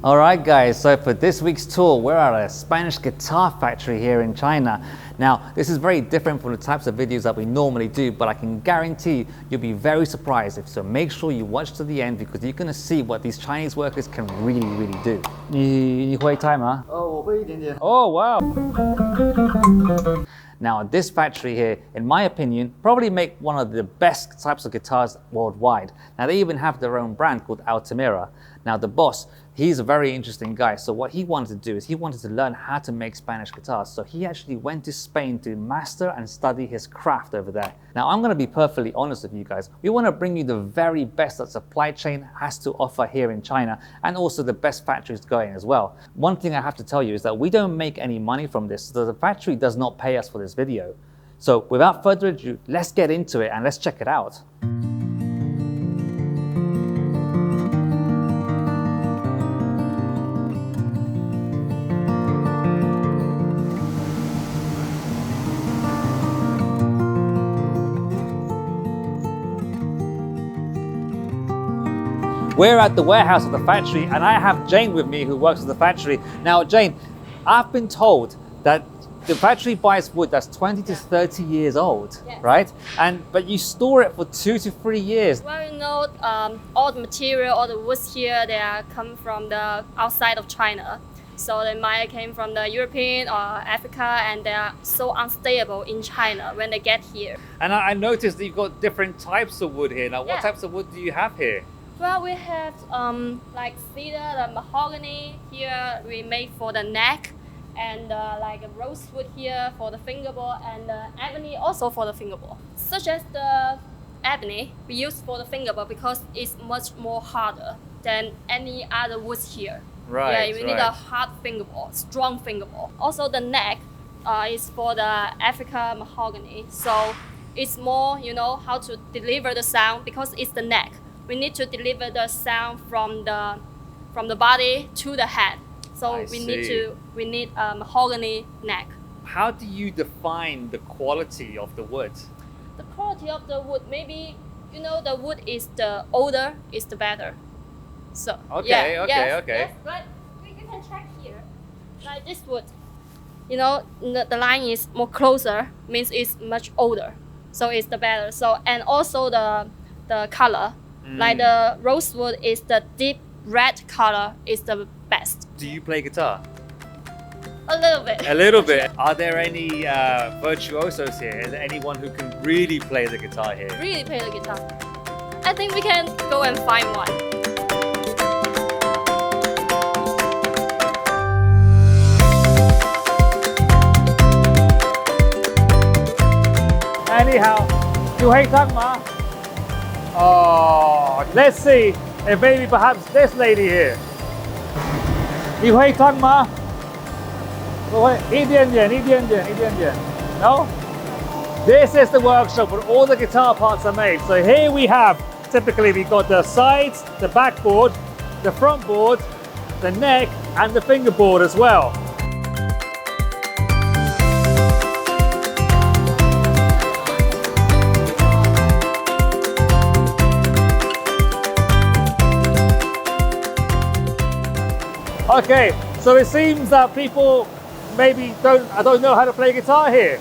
Alright guys, so for this week's tour, we're at a Spanish guitar factory here in China. Now, this is very different from the types of videos that we normally do, but I can guarantee you'll be very surprised. So make sure you watch to the end because you're going to see what these Chinese workers can really do. 你会泰吗？ 我会一点点。 Oh wow! Now, this factory here, in my opinion, probably make one of the best types of guitars worldwide. Now, they even have their own brand called Altamira. Now, the boss, he's a very interesting guy. So what he wanted to do is he wanted to learn how to make Spanish guitars. So he actually went to Spain to master and study his craft over there. Now, I'm going to be perfectly honest with you guys. We want to bring you the very best that supply chain has to offer here in China and also the best factories going as well. One thing I have to tell you is that we don't make any money from this. So the factory does not pay us for this video. So without further ado, let's get into it and let's check it out. We're at the warehouse of the factory and I have Jane with me who works at the factory. Now Jane, I've been told that the factory buys wood that's 20 to 30 years old, yes. Right? But you store it for 2 to 3 years. Well, you know, all the material, all the woods here, they are come from the outside of China. So they might came from the European or Africa, and they are so unstable in China when they get here. And I noticed that you've got different types of wood here. Now, what types of wood do you have here? Well, we have like cedar, the mahogany here we make for the neck, and like a rosewood here for the fingerboard, and ebony also for the fingerboard. Such as the ebony we use for the fingerboard because it's much more harder than any other woods here. Right. Yeah, we need a hard fingerboard, strong fingerboard. Also, the neck is for the Africa mahogany, so it's more, you know, how to deliver the sound because it's the neck. We need to deliver the sound from the body to the head. So we need a mahogany neck. How do you define the quality of the wood? The quality of the wood, maybe, you know, the wood is the older is the better. So okay. Yes, but you can check here, like this wood. You know, the line is more closer, means it's much older, so it's the better. So and also the color. Like the rosewood is the deep red color is the best. Do you play guitar? A little bit. A little bit. Are there any virtuosos here? Is there anyone who can really play the guitar here? Really play the guitar. I think we can go and find one. Anyhow, you hate Tagma? Oh, let's see if maybe perhaps this lady here. You hate Tagma? No? This is the workshop where all the guitar parts are made. So here we have, typically we've got the sides, the backboard, the front board, the neck, and the fingerboard as well. Okay, so it seems that people maybe don't know how to play guitar here.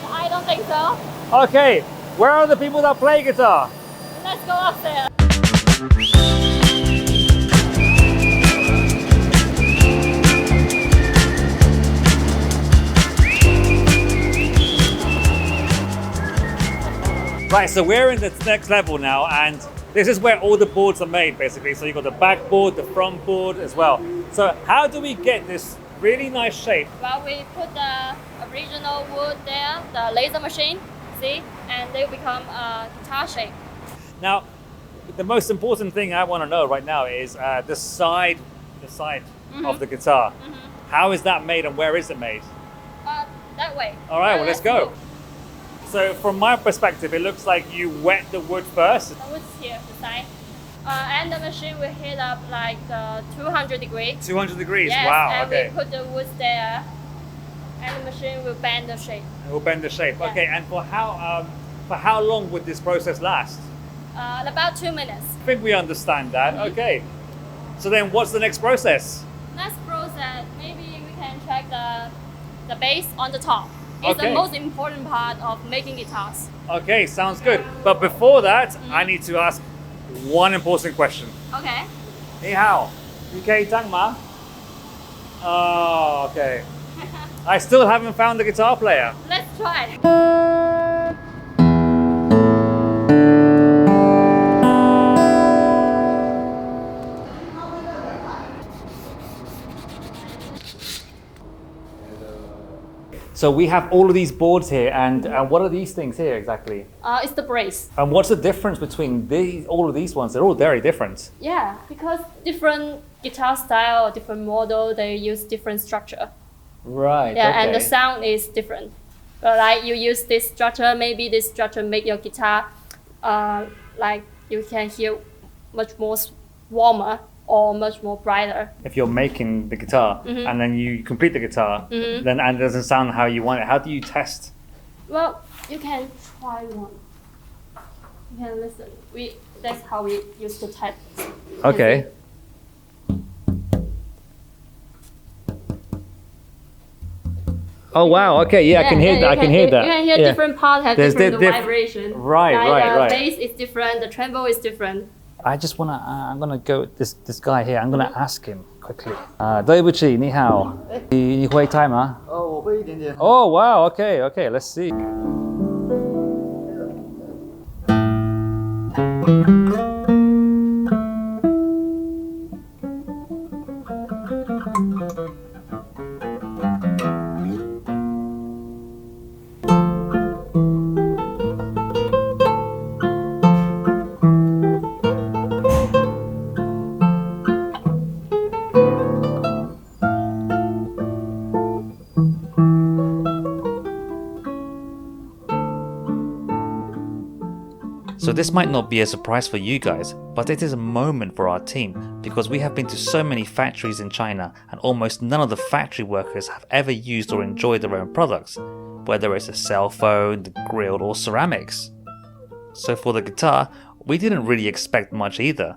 I don't think so. Okay, where are the people that play guitar? Let's go up there. Right, so we're in the next level now, and this is where all the boards are made, basically. So you've got the back board, the front board as well. So how do we get this really nice shape? Well, we put the original wood there, the laser machine, see? And they become a guitar shape. Now, the most important thing I want to know right now is the side of the guitar. How is that made and where is it made? That way. All right, well, let's go. So from my perspective, it looks like you wet the wood first. The wood's here, the side. And the machine will heat up like 200 degrees. 200 degrees, yes, wow, and okay. we put the wood there, and the machine will bend the shape. It will bend the shape, Yeah. okay. And for how long would this process last? About 2 minutes. I think we understand that, Mhm. okay. So then what's the next process? Next process, maybe we can check the bass on the top. It's Okay. the most important part of making guitars. Okay, sounds good. But before that, I need to ask one important question. Okay. 你好, you可以唱吗? Oh, okay. I still haven't found the guitar player. Let's try. So we have all of these boards here, and what are these things here exactly? It's the brace. And what's the difference between all of these ones? They're all very different. Yeah, because different guitar style or different model, they use different structure. Right. Yeah, okay. and the sound is different. Like you use this structure, maybe this structure make your guitar, like you can hear much more warmer or much more brighter. If you're making the guitar and then you complete the guitar, then and it doesn't sound how you want it, how do you test? Well, you can try one. You can listen. That's how we used to test. Okay. Oh wow! Okay, yeah, I can hear that. I can hear that. You can hear Yeah. different parts have There's different diff- vibration. Right, like right. The bass is different. The treble is different. I just wanna. I'm gonna go with this guy here. I'm gonna ask him quickly. 对不起，你好，你会泰吗？我会一点点。 Oh wow! Okay, okay. Let's see. So this might not be a surprise for you guys, but it is a moment for our team because we have been to so many factories in China and almost none of the factory workers have ever used or enjoyed their own products, whether it's a cell phone, the grill or ceramics. So for the guitar, we didn't really expect much either.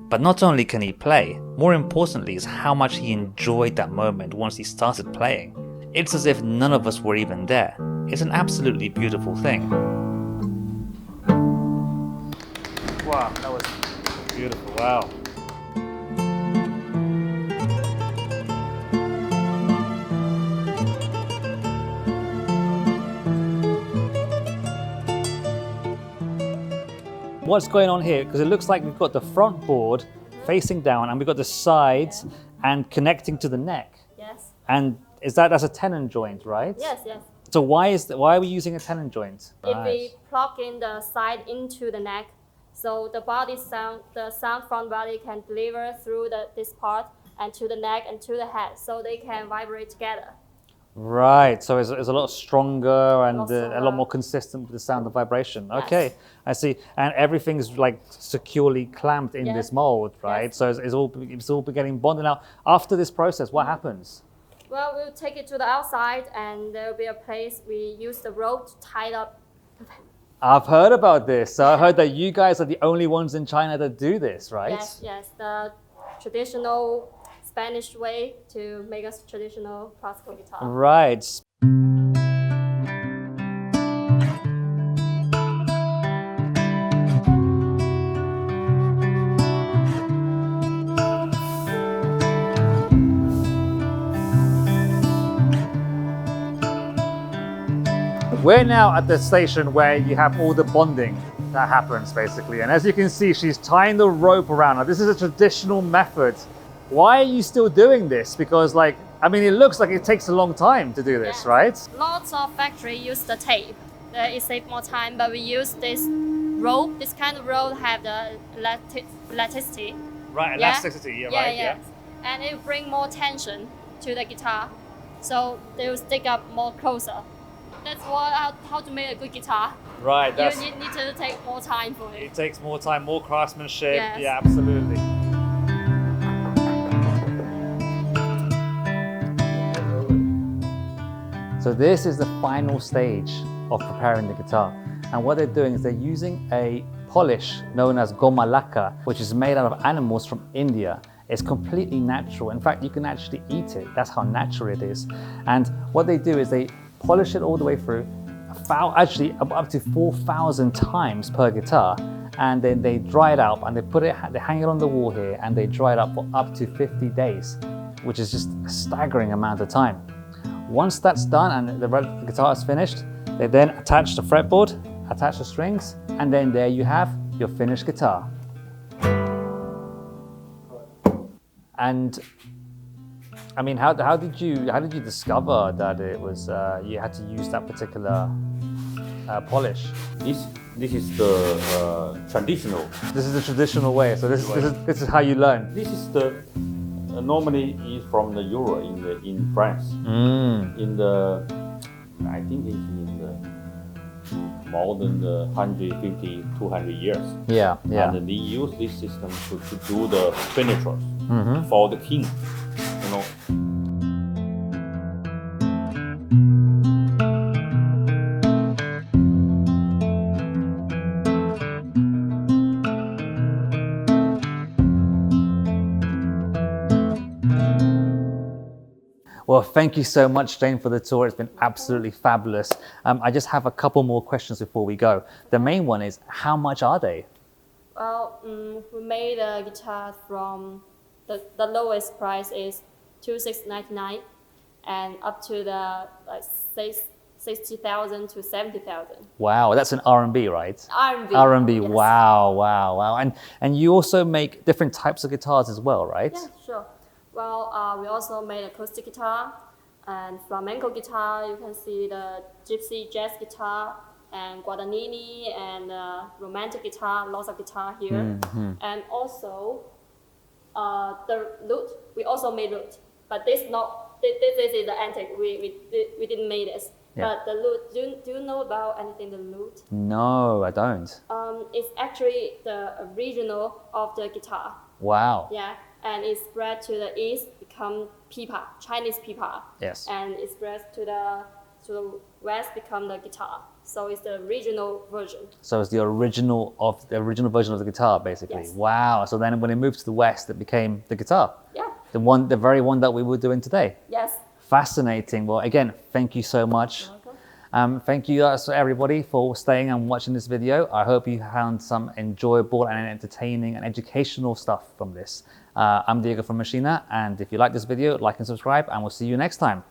But not only can he play, more importantly is how much he enjoyed that moment once he started playing. It's as if none of us were even there. It's an absolutely beautiful thing. Wow, that was beautiful, wow. What's going on here? Because it looks like we've got the front board facing down and we've got the sides and connecting to the neck. Yes. And that's a tenon joint, right? Yes. Yes. So why are we using a tenon joint? If we plug in the side into the neck, so the sound from body can deliver through this part and to the neck and to the head, so they can vibrate together. Right, so it's a lot stronger and Lot a lot stronger. more consistent with the sound of vibration. Yes. Okay, I see. And everything's like securely clamped in Yes. this mold, right? Yes. So it's all getting bonded. Now, after this process, what happens? Well, we'll take it to the outside, and there will be a place we use the rope to tie it up. I've heard about this. So I heard that you guys are the only ones in China that do this, right? Yes, the traditional Spanish way to make a traditional classical guitar. Right. We're now at the station where you have all the bonding that happens basically. And as you can see, she's tying the rope around. Now, this is a traditional method. Why are you still doing this? Because it looks like it takes a long time to do this, Yes. right? Lots of factory use the tape. It saves more time, but we use this rope. This kind of rope have the elasticity. Right, Yeah. elasticity, Yeah. And it bring more tension to the guitar, so they will stick up more closer. That's how to make a good guitar. Right, You need to take more time for it. it takes more time, more craftsmanship. Yes. Yeah, absolutely. So this is the final stage of preparing the guitar. And what they're doing is they're using a polish known as goma laka, which is made out of animals from India. It's completely natural. In fact, you can actually eat it. That's how natural it is. And what they do is they polish it all the way through, actually up to 4,000 times per guitar. And then they dry it out and they hang it on the wall here and they dry it up for up to 50 days, which is just a staggering amount of time. Once that's done and the guitar is finished, they then attach the fretboard, attach the strings, and then there you have your finished guitar. And I mean, how did you discover that it was you had to use that particular polish? This is the traditional. This is the traditional way. So this is how you learn. This is the normally is from the Euro in France. In the I think it's in the more than 150, 200 years. Yeah. And they use this system to do the finishers for the king. You know. Well, thank you so much, Jane, for the tour. It's been absolutely fabulous. I just have a couple more questions before we go. The main one is, how much are they? Well, we made a guitar from the lowest price is $2,699 and up to the 60,000 to 70,000. Wow, that's an R&B, right? R&B. R&B, yes. wow. And you also make different types of guitars as well, right? Yeah, sure. Well, we also made acoustic guitar and flamenco guitar. You can see the gypsy jazz guitar and Guadagnini and romantic guitar, lots of guitar here. And also the lute, we also made lute, but this is the antique. We didn't make this. Yeah. But the lute, do you know about anything the lute? No, I don't. It's actually the original of the guitar. Wow. Yeah. And it spread to the east, become pipa, Chinese pipa. Yes. And it spreads to the west, become the guitar. So it's the original version. So it's the original version of the guitar, basically. Yes. Wow. So then when it moved to the west, it became the guitar. Yeah. The very one that we were doing today. Yes. Fascinating. Well, again, thank you so much. Thank you everybody for staying and watching this video. I hope you found some enjoyable and entertaining and educational stuff from this. I'm Diego from Machina, and if you like this video, like and subscribe, and we'll see you next time.